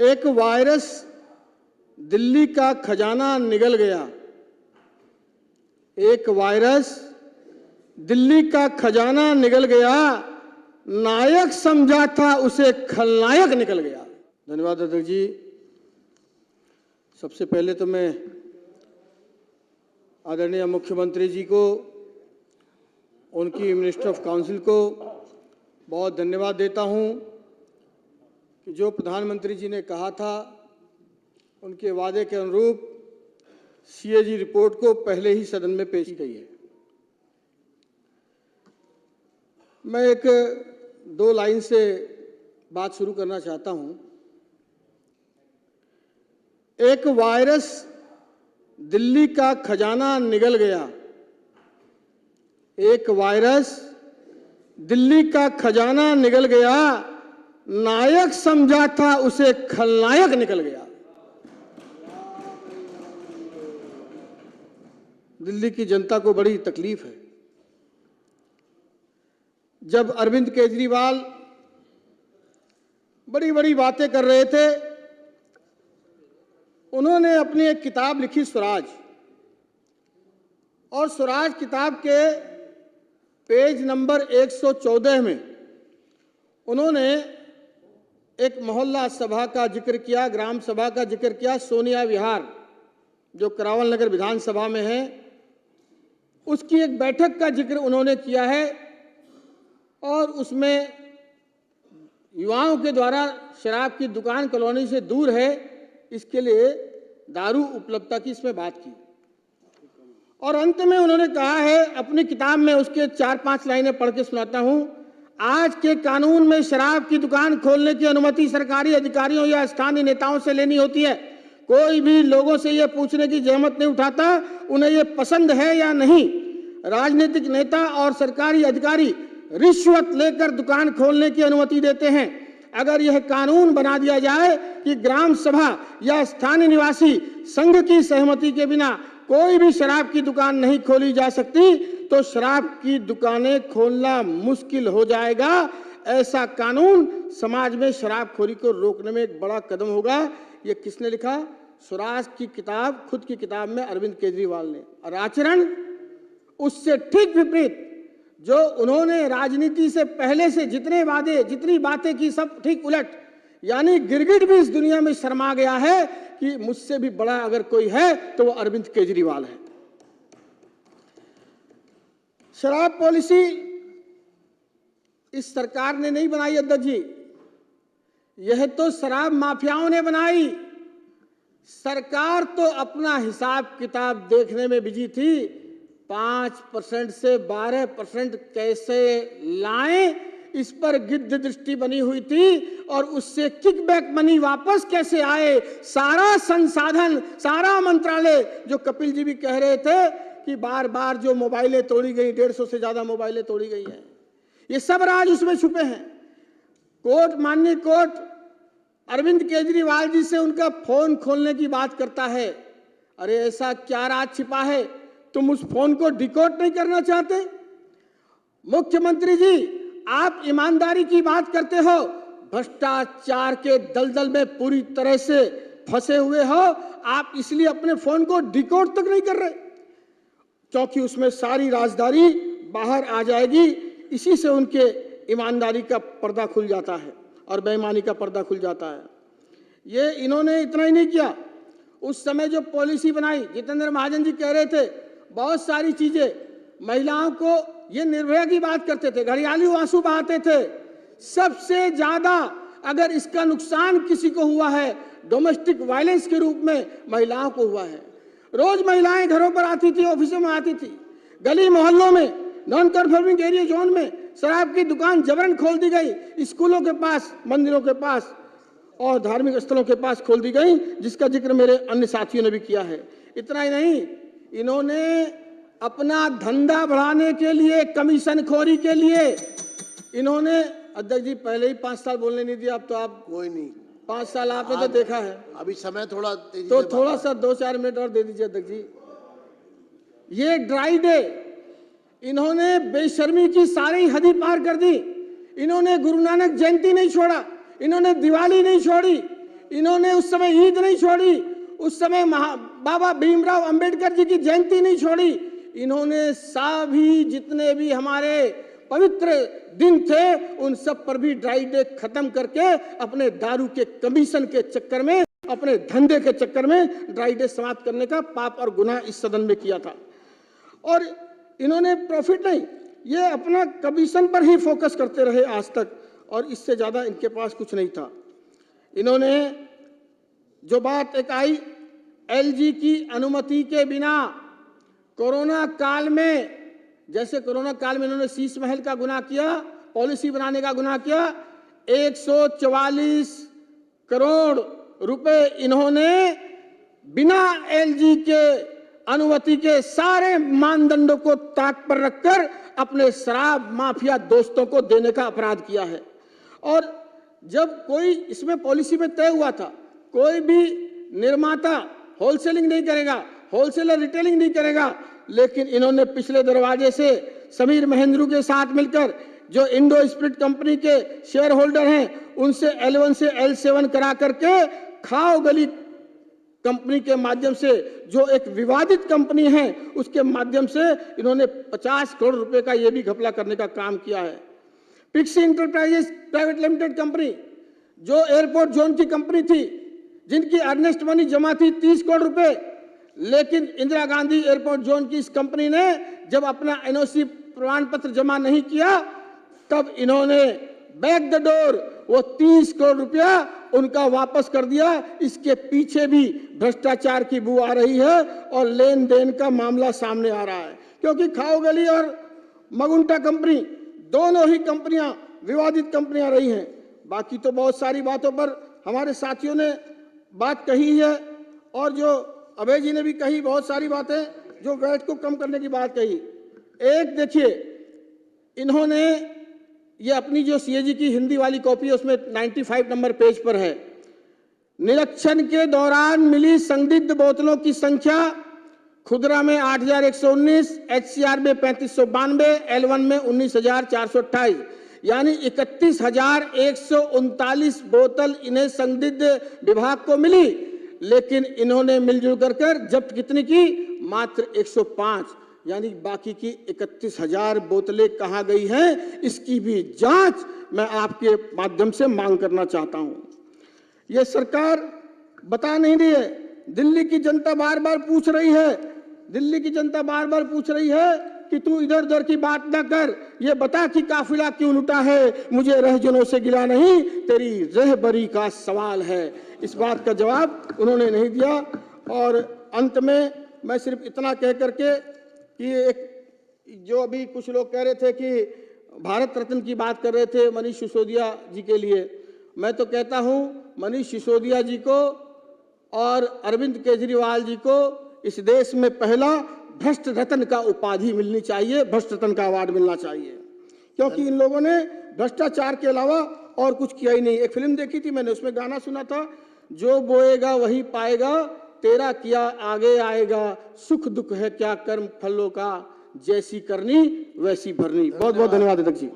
एक वायरस दिल्ली का खजाना निगल गया। एक वायरस दिल्ली का खजाना निगल गया, नायक समझा था उसे खलनायक निकल गया। धन्यवाद अध्यक्ष जी। सबसे पहले तो मैं आदरणीय मुख्यमंत्री जी को, उनकी मिनिस्टर ऑफ काउंसिल को बहुत धन्यवाद देता हूं कि जो प्रधानमंत्री जी ने कहा था उनके वादे के अनुरूप सीएजी रिपोर्ट को पहले ही सदन में पेश की है। मैं एक दो लाइन से बात शुरू करना चाहता हूं। एक वायरस दिल्ली का खजाना निगल गया। एक वायरस दिल्ली का खजाना निगल गया, नायक समझा था उसे खलनायक निकल गया। दिल्ली की जनता को बड़ी तकलीफ है। जब अरविंद केजरीवाल बड़ी बड़ी बातें कर रहे थे, उन्होंने अपनी एक किताब लिखी स्वराज, और स्वराज किताब के पेज नंबर 114 में उन्होंने एक मोहल्ला सभा का जिक्र किया, ग्राम सभा का जिक्र किया। सोनिया विहार जो करावल नगर विधानसभा में है, उसकी एक बैठक का जिक्र उन्होंने किया है, और उसमें युवाओं के द्वारा शराब की दुकान कॉलोनी से दूर है, इसके लिए दारू उपलब्धता की इसमें बात की। और अंत में उन्होंने कहा है, अपनी किताब में उसके 4-5 लाइनें पढ़ के सुनाता हूं। आज के कानून में शराब की दुकान खोलने की अनुमति सरकारी अधिकारियों या स्थानीय नेताओं से लेनी होती है। कोई भी लोगों से यह पूछने की जहमत नहीं उठाता उन्हें यह पसंद है या नहीं। राजनीतिक नेता और सरकारी अधिकारी रिश्वत लेकर दुकान खोलने की अनुमति देते हैं। अगर यह कानून बना दिया जाए कि ग्राम सभा या स्थानीय निवासी संघ की सहमति के बिना कोई भी शराब की दुकान नहीं खोली जा सकती, तो शराब की दुकानें खोलना मुश्किल हो जाएगा। ऐसा कानून समाज में शराबखोरी को रोकने में एक बड़ा कदम होगा। ये किसने लिखा? स्वराज की किताब, खुद की किताब में अरविंद केजरीवाल ने। और आचरण उससे ठीक विपरीत, जो उन्होंने राजनीति से पहले से जितने वादे, जितनी बातें की, सब ठीक उलट। यानी गिरगिट भी इस दुनिया में शर्मा गया है कि मुझसे भी बड़ा अगर कोई है तो वो अरविंद केजरीवाल है। शराब पॉलिसी इस सरकार ने नहीं बनाई अध्यक्ष जी, यह तो शराब माफियाओं ने बनाई। सरकार तो अपना हिसाब किताब देखने में बिजी थी। 5% से 12% कैसे लाएं, इस पर गिद्ध दृष्टि बनी हुई थी, और उससे किकबैक मनी वापस कैसे आए। सारा संसाधन, सारा मंत्रालय, जो कपिल जी भी कह रहे थे कि बार बार जो मोबाइलें तोड़ी गई, 150 से ज्यादा मोबाइलें तोड़ी गई हैं, ये सब राज उसमें छुपे हैं। कोर्ट, माननीय कोर्ट अरविंद केजरीवाल जी से उनका फोन खोलने की बात करता है। अरे ऐसा क्या राज छिपा है, तुम उस फोन को डिकोड नहीं करना चाहते? मुख्यमंत्री जी, आप ईमानदारी की बात करते हो, भ्रष्टाचार के दलदल में पूरी तरह से फंसे हुए हो। आप इसलिए अपने फोन को डिकोड तक नहीं कर रहे, क्योंकि उसमें सारी राजदारी बाहर आ जाएगी। इसी से उनके ईमानदारी का पर्दा खुल जाता है और बेईमानी का पर्दा खुल जाता है। ये इन्होंने इतना ही नहीं किया, उस समय जो पॉलिसी बनाई, जितेंद्र महाजन जी कह रहे थे, बहुत सारी चीजें महिलाओं को, ये निर्भया की बात करते थे, घड़ियाली आंसू बहाते थे। सबसे ज्यादा अगर इसका नुकसान किसी को हुआ है, डोमेस्टिक वायलेंस के रूप में महिलाओं को हुआ है। रोज महिलाएं घरों पर आती थी, ऑफिसों में आती थी, गली मोहल्लों में, नॉन कन्फर्मिंग एरिया जोन में शराब की दुकान जबरन खोल दी गई। स्कूलों के पास, मंदिरों के पास और धार्मिक स्थलों के पास खोल दी गई, जिसका जिक्र मेरे अन्य साथियों ने भी किया है। इतना ही नहीं, इन्होंने अपना धंधा बढ़ाने के लिए, कमीशन खोरी के लिए, इन्होंने, अध्यक्ष जी पहले ही 5 साल बोलने नहीं दिया, अब तो आप कोई नहीं, 5 साल आपने तो देखा है। अभी समय थोड़ा तेजी तो से थोड़ा सा 2-4 मिनट और दे दीजिए अध्यक्ष जी। ये ड्राई डे, इन्होंने बेशर्मी की सारी हदी पार कर दी। इन्होंने गुरु नानक जयंती नहीं छोड़ा, इन्होंने दिवाली नहीं छोड़ी, इन्होंने उस समय ईद नहीं छोड़ी, उस समय बाबा भीमराव अंबेडकर जी की जयंती नहीं छोड़ी। इन्होंने सभी जितने भी हमारे पवित्र दिन थे उन सब पर भी ड्राई डे खत्म करके अपने दारू के कमीशन के चक्कर में, अपने धंधे के चक्कर में ड्राई डे समाप्त करने का पाप और गुनाह इस सदन में किया था। और इन्होंने प्रॉफिट नहीं, ये अपना कमीशन पर ही फोकस करते रहे आज तक, और इससे ज्यादा इनके पास कुछ नहीं था। इन्होंने जो बात एक आई, एलजी की अनुमति के बिना कोरोना काल में, जैसे कोरोना काल में इन्होंने शीश महल का गुनाह किया, पॉलिसी बनाने का गुनाह किया, 144 करोड़ रुपए इन्होंने बिना एलजी के अनुमति के सारे मानदंडों को ताक पर रखकर अपने शराब माफिया दोस्तों को देने का अपराध किया है। और जब कोई इसमें पॉलिसी में तय हुआ था, कोई भी निर्माता होलसेलिंग नहीं करेगा, होलसेलर रिटेलिंग नहीं करेगा, लेकिन इन्होंने पिछले दरवाजे से समीर महेंद्रू के साथ मिलकर जो इंडो स्पिरिट कंपनी के शेयर होल्डर हैं उनसे L1 से L7 करा करके खाओ गली कंपनी के माध्यम से, जो एक विवादित कंपनी है, उसके माध्यम से इन्होंने 50 करोड़ रुपए का ये भी घपला करने का काम किया है। Pixie enterprises private limited company, जो एयरपोर्ट जोन की कंपनी थी, जिनकी अर्नेस्ट मनी जमा थी 30 करोड़ रुपए, लेकिन इंदिरा गांधी एयरपोर्ट जोन की इस कंपनी ने जब अपना एनओसी प्रमाण पत्र जमा नहीं किया, तब इन्होंने बैक द डोर वो 30 करोड़ रुपया उनका वापस कर दिया। इसके पीछे भी भ्रष्टाचार की बू आ रही है और लेन देन का मामला सामने आ रहा है, क्योंकि खाओगली और मगुंटा कंपनी दोनों ही कंपनियां विवादित कंपनियां रही हैं। बाकी तो बहुत सारी बातों पर हमारे साथियों ने बात कही है, और जो अभय जी ने भी कही बहुत सारी बातें, जो वैट को कम करने की बात कही। एक देखिए, इन्होंने ये अपनी जो सीएजी की हिंदी वाली कॉपी है उसमें 95 नंबर पेज पर है, निरीक्षण के दौरान मिली संदिग्ध बोतलों की संख्या खुदरा में 8,119, एचसीआर में 3,592, L1 में 19,428, यानी 31,139 बोतल इन्हें संदिग्ध विभाग को मिली, लेकिन इन्होंने मिलजुल कर जब्त कितनी की? मात्र 105, यानी बाकी की 31,000 बोतलें कहाँ गई हैं, इसकी भी जांच मैं आपके माध्यम से मांग करना चाहता हूं। यह सरकार बता नहीं रही है। दिल्ली की जनता बार बार पूछ रही है, दिल्ली की जनता बार बार पूछ रही है कि तू इधर उधर की बात ना कर, ये बता कि काफिला क्यों लुटा है, मुझे रहजनों से गिला नहीं, तेरी रहबरी का सवाल है। इस बात का जवाब उन्होंने नहीं दिया। और अंत में मैं सिर्फ इतना कह करके कि एक जो अभी कुछ लोग कह रहे थे कि भारत रत्न की बात कर रहे थे मनीष सिसोदिया जी के लिए, मैं तो कहता हूं मनीष सिसोदिया जी को और अरविंद केजरीवाल जी को इस देश में पहला भ्रष्ट रत्न का उपाधि मिलनी चाहिए, भ्रष्ट रत्न का अवार्ड मिलना चाहिए, क्योंकि इन लोगों ने भ्रष्टाचार के अलावा और कुछ किया ही नहीं। एक फिल्म देखी थी मैंने, उसमें गाना सुना था, जो बोएगा वही पाएगा, तेरा किया आगे आएगा, सुख दुख है क्या कर्म फलों का, जैसी करनी वैसी भरनी। बहुत बहुत धन्यवाद अध्यक्ष जी।